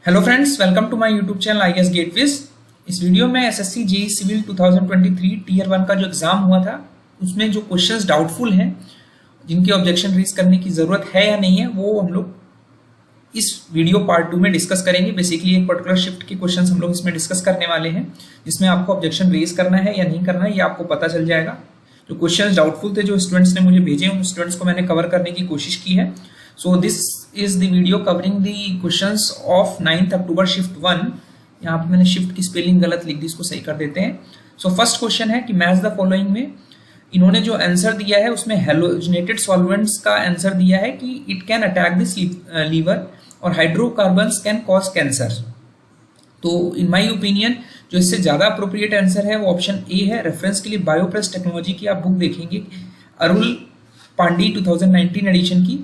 Hello friends, welcome to my YouTube channel IAS gateways. इस video में SSC JEE civil 2023 tier 1 का जो exam हुआ था उसमें जो क्वेश्चंस डाउटफुल हैं, जिनके ऑब्जेक्शन रेज करने की जरूरत है या नहीं है, वो हम लोग इस वीडियो पार्ट 2 में डिस्कस करेंगे। बेसिकली एक पर्टिकुलर शिफ्ट के क्वेश्चंस हम लोग इसमें डिस्कस करने वाले हैं, जिसमें आपको ऑब्जेक्शन रेज करना है या नहीं करना है ये आपको पता चल जाएगा। जो क्वेश्चंस डाउटफुल थे जो स्टूडेंट्स ने मुझे भेजे, उन स्टूडेंट्स को मैंने कवर करने की कोशिश की है। So this is the video covering the questions of 9th October shift 1। यहाँ पे मैंने शिफ्ट की स्पेलिंग गलत लिख दी, इसको सही कर देते हैं। सो फर्स्ट क्वेश्चन है कि मैच द फॉलोइंग में इन्होंने जो आंसर दिया है उसमें हेलोजिनेटेड सॉल्वेंट्स का आंसर दिया है कि it can attack this liver और हाइड्रोकार्बन्स कैन कॉज कैंसर। तो इन माय ओपिनियन जो इससे ज़्यादा अप्रोप्रिएट आंसर है वो ऑप्शन ए है। रेफरेंस के लिए बायोप्रेस टेक्नोलॉजी की आप बुक देखेंगे, अरुल पांडी 2019 एडिशन की।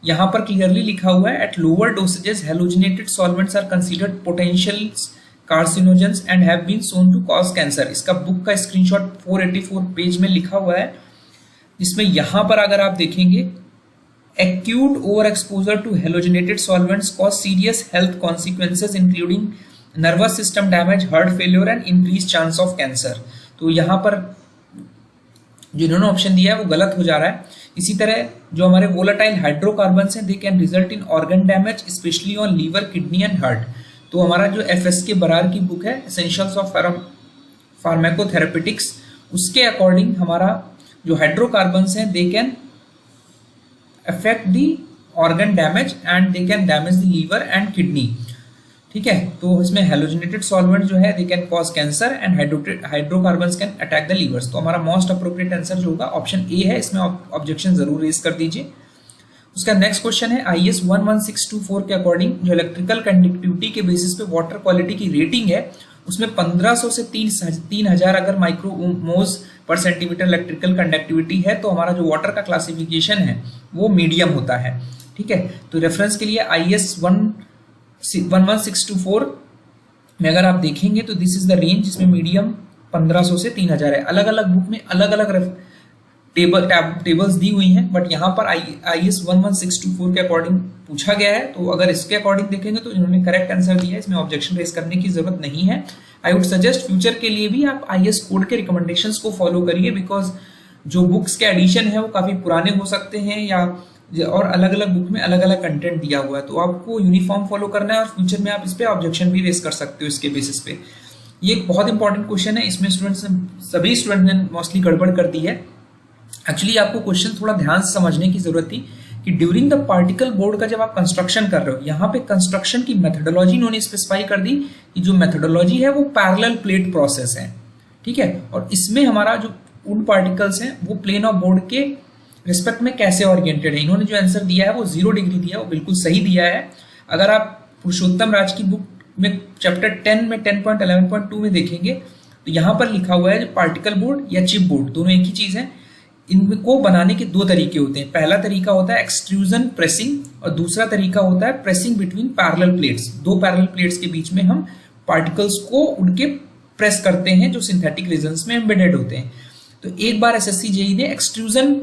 यहाँ पर क्लियरली लिखा हुआ है at lower dosages halogenated solvents are considered potential carcinogens and have been shown to cause cancer. इसका बुक का स्क्रीनशॉट 484 पेज में लिखा हुआ है, जिसमें यहाँ पर अगर आप देखेंगे acute over exposure to halogenated solvents cause serious health consequences including nervous system damage, heart failure and increase chance of cancer. तो यहाँ पर जो इन्होंने ऑप्शन दिया है वो गलत हो जा रहा है। इसी तरह जो हमारे वोलेटाइल हाइड्रोकार्बन्स हैं they can result in organ damage specially on liver, kidney and heart. तो हमारा जो एफएसके बरार की बुक है एसेंशियल्स ऑफ फार्माकोथेरेपेटिक्स, उसके अकॉर्डिंग हमारा जो हाइड्रोकार्बन्स हैं they can affect the organ damage and they can damage the liver and kidney. ठीक है, तो इसमें हेलोजिनेटेड सॉल्वेंट जो है they can cause cancer and hydrocarbons can attack the livers. तो हमारा मोस्ट अप्रोप्रिएट आंसर जो होगा ऑप्शन ए है। इसमें ऑब्जेक्शन जरूर रेज कर दीजिए। उसका नेक्स्ट क्वेश्चन है आईएस 11624 के अकॉर्डिंग जो इलेक्ट्रिकल कंडक्टिविटी के बेसिस पे वाटर क्वालिटी की रेटिंग है उसमें 1500 से 3000 अगर माइक्रोमोज पर सेंटीमीटर इलेक्ट्रिकल कंडक्टिविटी है तो हमारा जो वाटर का क्लासिफिकेशन है वो मीडियम होता है। ठीक है, तो रेफरेंस के लिए आईएस 11624 में अगर आप देखेंगे तो दिस इज द रेंज, जिसमें मीडियम 1500 से 3000 है। अलग अलग बुक में अलग अलग टेबल्स दी हुई हैं, बट यहाँ पर आईएस 11624 के अकॉर्डिंग पूछा गया है। तो अगर इसके अकॉर्डिंग देखेंगे तो इन्होंने करेक्ट आंसर दिया है, इसमें ऑब्जेक्शन रेज करने की जरूरत नहीं है। आई वुड सजेस्ट फ्यूचर के लिए भी आप आईएस कोड के रिकमेंडेशंस को फॉलो करिए, बिकॉज जो बुक्स के एडिशन है वो काफी पुराने हो सकते हैं या और अलग अलग बुक में अलग अलग कंटेंट दिया हुआ है। तो आपको यूनिफॉर्म फॉलो करना है और फ्यूचर में आप इस पे ऑब्जेक्शन भी रेज कर सकते हो इसके बेसिस पे। ये एक बहुत इंपॉर्टेंट क्वेश्चन है, इसमें सभी स्टूडेंट ने मोस्टली गड़बड़ कर दी है। एक्चुअली आपको क्वेश्चन थोड़ा ध्यान से समझने की जरूरत थी कि ड्यूरिंग द पार्टिकल बोर्ड का जब आप कंस्ट्रक्शन कर रहे हो, यहाँ पे कंस्ट्रक्शन की मेथोडोलॉजी इन्होंने स्पेसिफाई कर दी कि जो मेथोडोलॉजी है वो पैरेलल प्लेट प्रोसेस है। ठीक है, और इसमें हमारा जो उन पार्टिकल्स हैं वो प्लेन ऑफ बोर्ड के रिस्पेक्ट में कैसे ओरिएंटेड है। इन्होंने जो आंसर दिया है वो 0 डिग्री दिया है, वो बिल्कुल सही दिया है। अगर आप पुरुषोत्तम राज की बुक में चैप्टर 10 में 10.11.2 में देखेंगे तो यहाँ पर लिखा हुआ है पार्टिकल बोर्ड या चिप बोर्ड दोनों एक ही चीज है। इनको बनाने के दो तरीके होते हैं। पहला तरीका होता है एक्सट्रूजन प्रेसिंग और दूसरा तरीका होता है प्रेसिंग बिटवीन पैरेलल प्लेट्स। दो पैरेलल प्लेट्स के बीच में हम पार्टिकल्स को उनके प्रेस करते हैं जो सिंथेटिक रीजन्स में एम्बेडेड होते हैं। तो एक बार एसएससी जेईई ने एक्सट्रूजन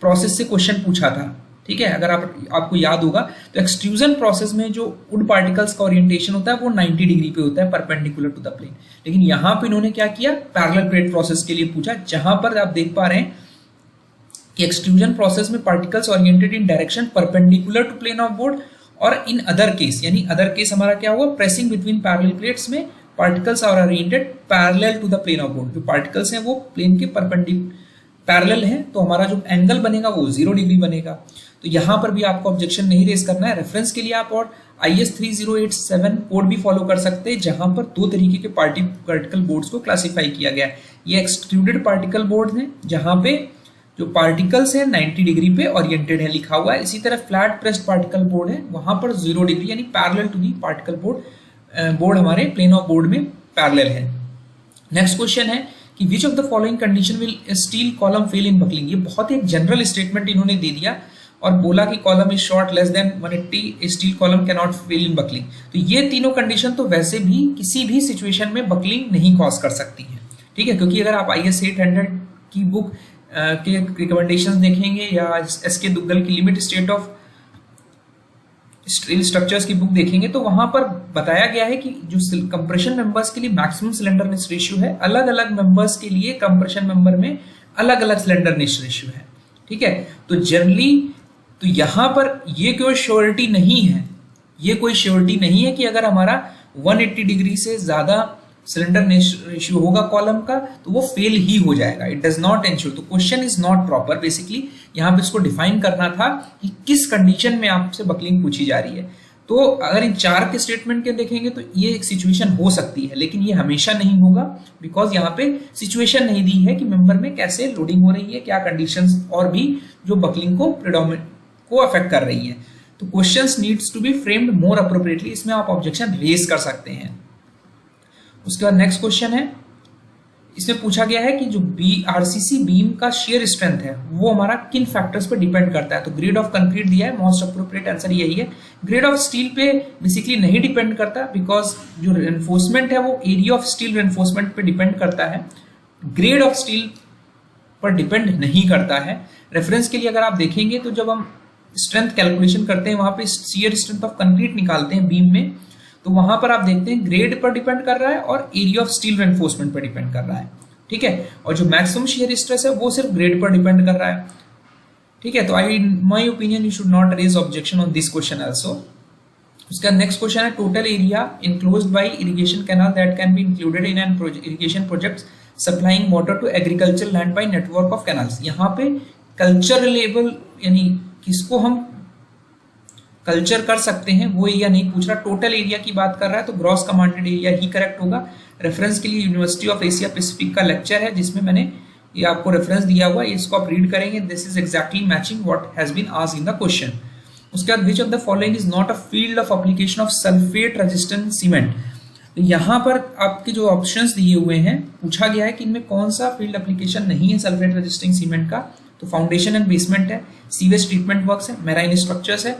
प्रोसेस से क्वेश्चन पूछा था। ठीक है, अगर आपको याद होगा तो एक्सट्रूजन प्रोसेस में जो उन पार्टिकल्स का ओरिएंटेशन होता है वो 90 डिग्री पे होता है, परपेंडिकुलर टू द प्लेन। लेकिन यहाँ पे इन्होंने क्या किया, पैरेलल प्लेट प्रोसेस के लिए पूछा, जहां पर आप देख पा रहे हैं कि एक्सट्रूजन प्रोसेस में particles oriented in direction perpendicular to plane of board, और इन अदर केस यानी अदर केस हमारा क्या हुआ, प्रेसिंग बिटवीन पैरेलल प्लेट्स में particles are oriented parallel to the plane of board. जो पार्टिकल्स हैं वो प्लेन के पैरेलल है, तो हमारा जो एंगल बनेगा वो 0 डिग्री बनेगा। तो यहाँ पर भी आपको ऑब्जेक्शन नहीं रेज करना है। रेफरेंस के लिए आप और आईएस 3087 कोड भी फॉलो कर सकते हैं, जहां पर दो तरीके के पार्टिकल बोर्ड्स को क्लासिफाई किया गया है। ये एक्सट्रूडेड पार्टिकल बोर्ड है जहां पे जो पार्टिकल्स है 90 डिग्री पे ओरिएंटेड है लिखा हुआ है। इसी तरह फ्लैट प्रेस्ड पार्टिकल बोर्ड है, वहां पर 0 डिग्री यानी parallel to the particle board हमारे प्लेन ऑफ बोर्ड में पैरेलल है। नेक्स्ट क्वेश्चन है कि which of the following condition will steel column fail in buckling. ये बहुत ही एक जनरल स्टेटमेंट इन्होंने दे दिया और बोला कि column is short less than 180, steel column can not fail in buckling. तो ये तीनों कंडीशन तो वैसे भी किसी भी सिचुएशन में बकलिंग नहीं कॉज कर सकती है। ठीक है, क्योंकि अगर आप आईएस 800 की बुक के रिकमेंडेशंस देखेंगे या एसके दुग्गल की limit state of steel structures की बुक देखेंगे तो वहां पर बताया गया है कि जो कंप्रेशन मेंबर्स के लिए मैक्सिमम स्लेंडरनेस रेशियो है, अलग अलग मेंबर्स के लिए कंप्रेशन मेंबर में अलग अलग स्लेंडरनेस रेशियो है। ठीक है, तो जनरली तो यहां पर ये कोई श्योरिटी नहीं है, ये कोई श्योरिटी नहीं है कि अगर हमारा 180 डिग्री से ज्यादा स्लेंडरनेस रेशियो होगा कॉलम का तो वो फेल ही हो जाएगा। It does not ensure. तो question is not proper. Basically यहाँ पे इसको डिफाइन करना था कि किस कंडीशन में आपसे बकलिंग पूछी जा रही है। तो अगर इन 4 के स्टेटमेंट के देखेंगे तो ये एक सिचुएशन हो सकती है, लेकिन ये हमेशा नहीं होगा, बिकॉज यहाँ पे सिचुएशन नहीं दी है कि मेंबर में कैसे लोडिंग हो रही है, क्या कंडीशंस और भी जो बकलिंग को अफेक्ट कर रही है। तो questions needs to be framed more appropriately. इसमें आप ऑब्जेक्शन रेज कर सकते हैं। उसके बाद नेक्स्ट क्वेश्चन है, इसमें पूछा गया है कि जो आरसीसी बीम का शेयर स्ट्रेंथ है वो हमारा किन फैक्टर्स पे डिपेंड करता है। तो ग्रेड ऑफ कंक्रीट दिया है, मोस्ट अप्रोप्रिएट आंसर यही है। ग्रेड ऑफ स्टील पे बेसिकली नहीं डिपेंड करता, बिकॉज जो रेनफोर्समेंट है वो एरिया ऑफ स्टील रेनफोर्समेंट पे डिपेंड करता है, ग्रेड ऑफ स्टील पर डिपेंड नहीं करता है। रेफरेंस के लिए अगर आप देखेंगे तो जब हम स्ट्रेंथ कैलकुलेशन करते हैं वहां पे शियर स्ट्रेंथ ऑफ कंक्रीट निकालते हैं बीम में, तो वहां पर आप देखते हैं ग्रेड पर डिपेंड कर रहा है और एरिया ऑफ स्टील रेनफोर्समेंट पर डिपेंड कर रहा है। ठीक है, और जो मैक्सिमम शियर स्ट्रेस है वो सिर्फ ग्रेड पर डिपेंड कर रहा है। ठीक है, तो my opinion you should not raise objection on this question also. उसका नेक्स्ट क्वेश्चन है, total area enclosed by irrigation canal that can be included in an irrigation project supplying water to agriculture land by network of canals. यहाँ पे culture level यानी किसको हम culture कर सकते हैं वो एरिया नहीं पूछ रहा, टोटल एरिया की बात कर रहा है, तो ग्रॉस कमांडेड एरिया ही करेक्ट होगा। रेफरेंस के लिए यूनिवर्सिटी ऑफ एशिया पैसिफिक का लेक्चर है जिसमें मैंने ये आपको रेफरेंस दिया हुआ है, इसको आप रीड करेंगे। This is exactly matching what has been asked in the question. उसके बाद which of the following is not a field of application of sulphate resistant cement. तो यहाँ पर आपके जो ऑप्शंस दिए हुए हैं पूछा गया है कि इनमें कौन सा फील्ड एप्लीकेशन नहीं है सल्फेट रेजिस्टिंग सीमेंट का। तो फाउंडेशन एंड बेसमेंट है, सीवेज ट्रीटमेंट वर्क्स है, मैराइन स्ट्रक्चर्स है,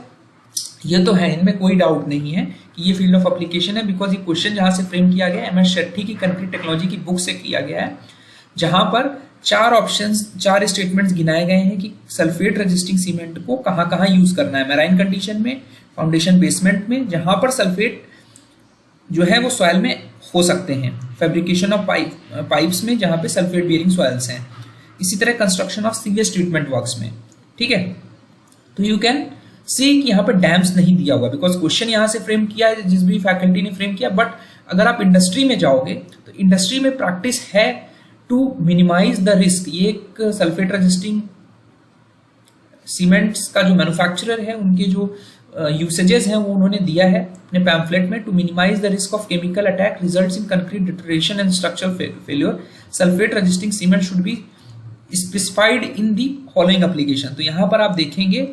ये तो है, इनमें कोई डाउट नहीं है कि ये फील्ड ऑफ एप्लीकेशन है, बिकॉज ये क्वेश्चन जहां से फ्रेम किया गया है MS शेट्टी की कंक्रीट टेक्नोलॉजी की बुक से किया गया है, जहां पर 4 ऑप्शंस 4 स्टेटमेंट्स गिनाए गए हैं कि सल्फेट रेजिस्टिंग सीमेंट को कहां कहां यूज करना है। मैराइन कंडीशन में, फाउंडेशन बेसमेंट में, जहां पर सल्फेट जो है वो सॉइल में हो सकते हैं, फैब्रिकेशन ऑफ पाइप्स में जहां पे सल्फेट बियरिंग सॉइल्स हैं, इसी तरह construction of sewage treatment works में। ठीक है, तो यू कैन सी कि यहाँ पे डैम्स नहीं दिया हुआ, बिकॉज क्वेश्चन यहाँ से फ्रेम किया है जिस भी फैकल्टी ने फ्रेम किया, बट अगर आप इंडस्ट्री में जाओगे तो इंडस्ट्री में प्रैक्टिस है टू मिनिमाइज द रिस्क। ये एक सल्फेट रेजिस्टिंग सीमेंट्स का जो मैन्युफैक्चरर है उनके जो यूसेजेस हैं वो उन्होंने दिया है अपने पैम्फलेट में। To minimise the risk of chemical attack results in concrete deterioration and structural failure, sulphate resisting cement should be specified in the following application. तो यहाँ पर आप देखेंगे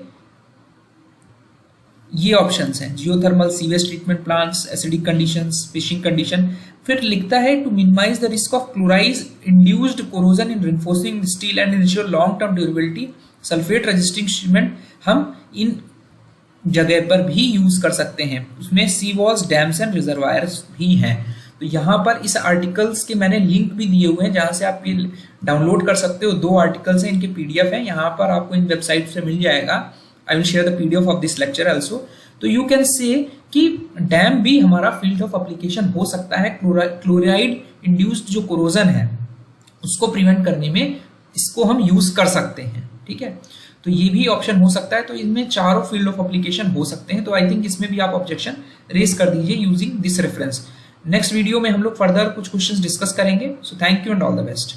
ये ऑप्शंस हैं, geothermal, sewage treatment plants, acidic conditions, fishing condition. फिर लिखता है to minimise the risk of क्लोराइज induced corrosion in reinforcing steel and ensure long term durability, sulphate resisting cement हम इन जगह पर भी यूज कर सकते हैं। उसमें सी वॉल्स, डैम्स एंड रिजर्वायर्स भी हैं। तो यहाँ पर इस आर्टिकल्स के मैंने लिंक भी दिए हुए हैं जहां से आप ये डाउनलोड कर सकते हो। 2 आर्टिकल्स हैं, इनके PDF है, यहाँ पर आपको इन वेबसाइट से मिल जाएगा। I will share the PDF of this lecture also. तो you can say कि डैम भी हमारा फील्ड ऑफ एप्लीकेशन हो सकता है। क्लोराइड इंड्यूस्ड जो कोरोजन है उसको प्रिवेंट करने में इसको हम यूज कर सकते हैं। ठीक है, तो ये भी ऑप्शन हो सकता है। तो इनमें 4 फील्ड ऑफ एप्लीकेशन हो सकते हैं। तो आई थिंक इसमें भी आप ऑब्जेक्शन रेज कर दीजिए using this reference. Next video में हम लोग फर्दर कुछ क्वेश्चंस डिस्कस करेंगे। So thank you and all the best.